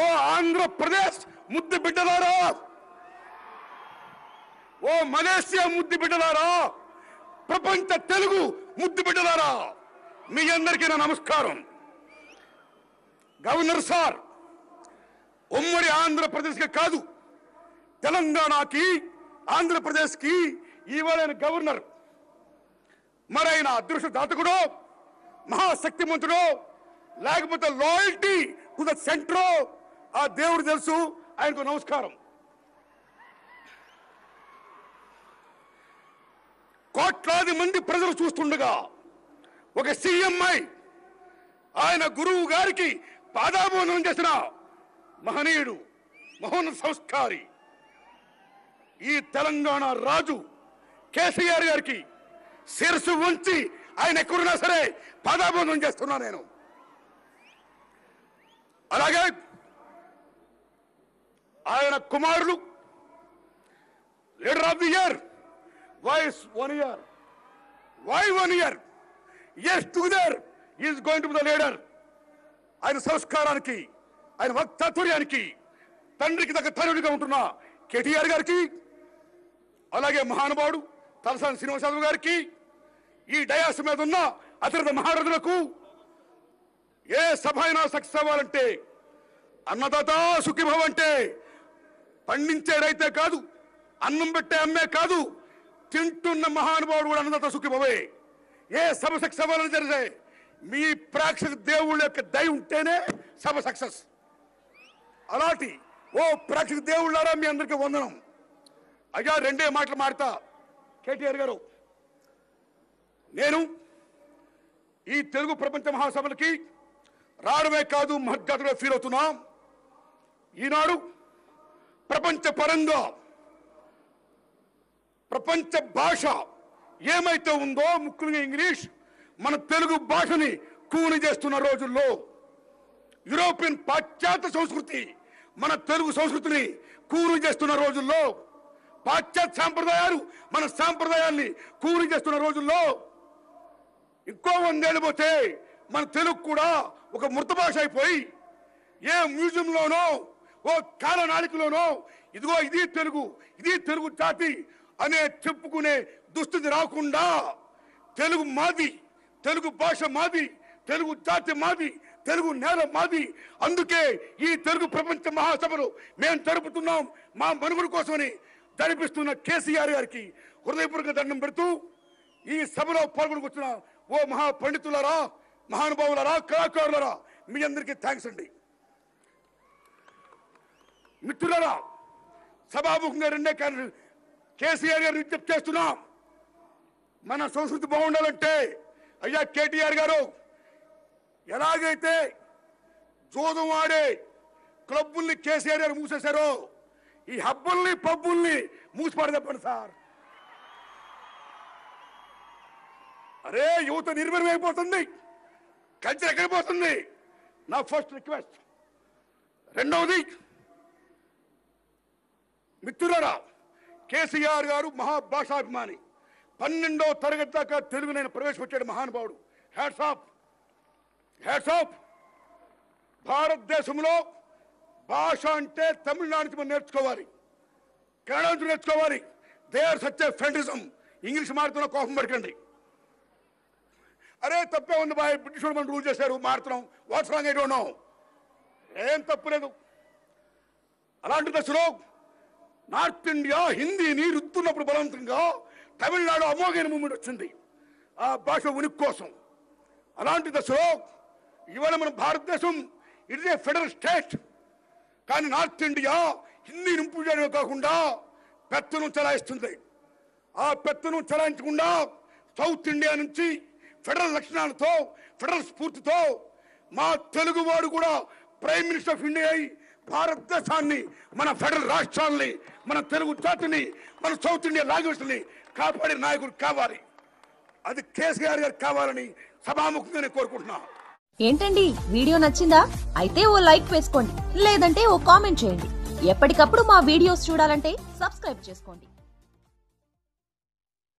ఓ ఆంధ్రప్రదేశ్ ముద్దు బిడ్డలారా, ఓ మలేసియా ముద్దు బిడ్డలారా, ప్రపంచ తెలుగు ముద్దు బిడ్డలారా, మీ అందరికీ నా నమస్కారం. గవర్నర్ సార్, ఉమ్మడి ఆంధ్రప్రదేశ్కి కాదు, తెలంగాణకి, ఆంధ్రప్రదేశ్కి ఇవాళ గవర్నర్. మరైన అదృష్ట దాతకుడో, మహాశక్తిమంతుడో, లేకపోతే లాయల్టీ టు ద సెంట్రో, ఆ దేవుడు తెలుసు. ఆయనకు నమస్కారం. కోట్లాది మంది ప్రజలు చూస్తుండగా ఒక సీఎంఐ ఆయన గురువు గారికి పాదాభోదనం చేసిన మహనీయుడు, మహోన్నత సంస్కారి ఈ తెలంగాణ రాజు కేసీఆర్ గారికి శిరస్సు వంచి ఆయన ఎక్కడున్నా సరే పాదాభోదనం చేస్తున్నా నేను. అలాగే ఆయన కుమారులు leader of the year, vice 1 year, why 1 year? Yes, together he is going to be the leader. ఆయన సంస్కారానికి, ఆయన వక్తత్వర్యానికి తండ్రికి తగ్గ తరుడిగా ఉంటున్న కేటీఆర్ గారికి, అలాగే మహానుభావుడు తలసాని శ్రీనివాసరావు గారికి, ఈ డయాస్ మీద ఉన్న అతిరథ మహారథులకు, ఏ సభ అయినా సక్సెస్ అవ్వాలంటే అన్నదాత సుఖీభవ అంటే పండించే రైతే కాదు, అన్నం పెట్టే అమ్మే కాదు, తింటున్న మహానుభావుడు కూడా అన్నదాత సుఖీభవే. ఏ సభ సక్సెస్ అవ్వాలని జరిగే మీ ప్రేక్షక దేవుళ్ళ యొక్క దయ ఉంటేనే సభ సక్సెస్. అలాంటి ఓ ప్రేక్షక దేవుళ్ళారా మీ అందరికీ వందనం. అయ్యా, 2 మాటలు మాడతా. కేటీఆర్ గారు, నేను ఈ తెలుగు ప్రపంచ మహాసభలకి రావడమే కాదు, మహర్జాతగా ఫీల్ అవుతున్నా. ఈనాడు ప్రపంచ పరంగా ప్రపంచ భాష ఏమైతే ఉందో, ముఖ్యంగా ఇంగ్లీష్, మన తెలుగు భాషని కూని చేస్తున్న రోజుల్లో, యూరోపియన్ పాశ్చాత్య సంస్కృతి మన తెలుగు సంస్కృతిని కూని చేస్తున్న రోజుల్లో, పాశ్చాత్య సాంప్రదాయాలు మన సాంప్రదాయాల్ని కూని చేస్తున్న రోజుల్లో, ఇంకో 100 ఏళ్ళు పోతే మన తెలుగు కూడా ఒక మృత భాష అయిపోయి, ఏ మ్యూజియంలోనో, ఓ కాలనాళికలోనో ఇదిగో ఇది తెలుగు, ఇది తెలుగు జాతి అనే చెప్పుకునే దుస్థితి రాకుండా, తెలుగు మాది, తెలుగు భాష మాది, తెలుగు జాతి మాది, తెలుగు నేల మాది. అందుకే ఈ తెలుగు ప్రపంచ మహాసభలు మేము జరుపుతున్నాం, మా మనుగడ కోసమని జరిపిస్తున్న కేసీఆర్ గారికి హృదయపూర్వక దండం పెడుతూ, ఈ సభలో పాల్గొనుకొచ్చిన ఓ మహాపండితులారా, మహానుభావులారా, కళాకారులారా, మీ అందరికీ థ్యాంక్స్ అండి. మిత్రులారా, సభాముఖంగా 2 కేసీఆర్ గారు విజ్ఞప్తి చేస్తున్నాం. మన సంస్కృతి బాగుండాలంటే, అయ్యా కేటీఆర్ గారు, ఎలాగైతే జోదం ఆడే క్లబ్బుల్ని కేసీఆర్ గారు మూసేశారో, ఈ హబ్బుల్ని పబ్బుల్ని మూసిపడదప్పండి సార్. అరే, యువత నిర్వీర్యం అయిపోతుంది, కల్చర్ ఎక్కడిపోతుంది. నా ఫస్ట్ రిక్వెస్ట్. రెండవది, మిత్రులారా, కేసీఆర్ గారు మహాభాషాభిమాని, 12వ తరగతి దాకా తెలుగు నేను ప్రవేశపెట్టాడు మహానుభావుడు. Hats off, hats off. భారతదేశంలో భాష అంటే తమిళనాడు నుంచి మనం నేర్చుకోవాలి, కన్నడ నుంచి నేర్చుకోవాలి. They are such a fanatism. English మారుతున్న కోపం పడకండి. అరే, తప్పే ఉంది బాయ్, బ్రిటిష్ వాళ్ళు మనం రూల్ చేశారు, మారుతున్నాం, what's wrong, I don't know. ఏం తప్పు లేదు. అలాంటి దశలో నార్త్ ఇండియా హిందీని రుద్దుతున్నప్పుడు బలవంతంగా తమిళనాడు అమోఘైన మూమెంట్ వచ్చింది ఆ భాష ఉనికి కోసం. అలాంటి దశలో ఇవాళ మన భారతదేశం it is a federal state. కానీ నార్త్ ఇండియా హిందీ నింపు చేయడమే కాకుండా పెత్తనం చలాయిస్తుంది. ఆ పెత్తనం చలాయించకుండా సౌత్ ఇండియా నుంచి ఫెడరల్ లక్షణాలతో, ఫెడరల్ స్ఫూర్తితో మా తెలుగువాడు కూడా ప్రైమ్ మినిస్టర్ ఆఫ్ ఇండియా అయి భారతదేశాన్ని, మన ఫెడరల్ రాష్ట్రాలని, మన తెలుగు జాతిని, మన సౌత్ ఇండియా లాంగ్వేజ్ని కాపాడే నాయకుడు కావాలి. అది కేసీఆర్ గారు కావాలని సభాముఖంగా నేను కోరుకుంటున్నా. ఏంటండి, వీడియో నచ్చిందా? అయితే ఓ లైక్ వేసుకోండి, లేదంటే ఓ కామెంట్ చేయండి. ఎప్పటికప్పుడు మా వీడియోస్ చూడాలంటే సబ్స్క్రైబ్ చేసుకోండి.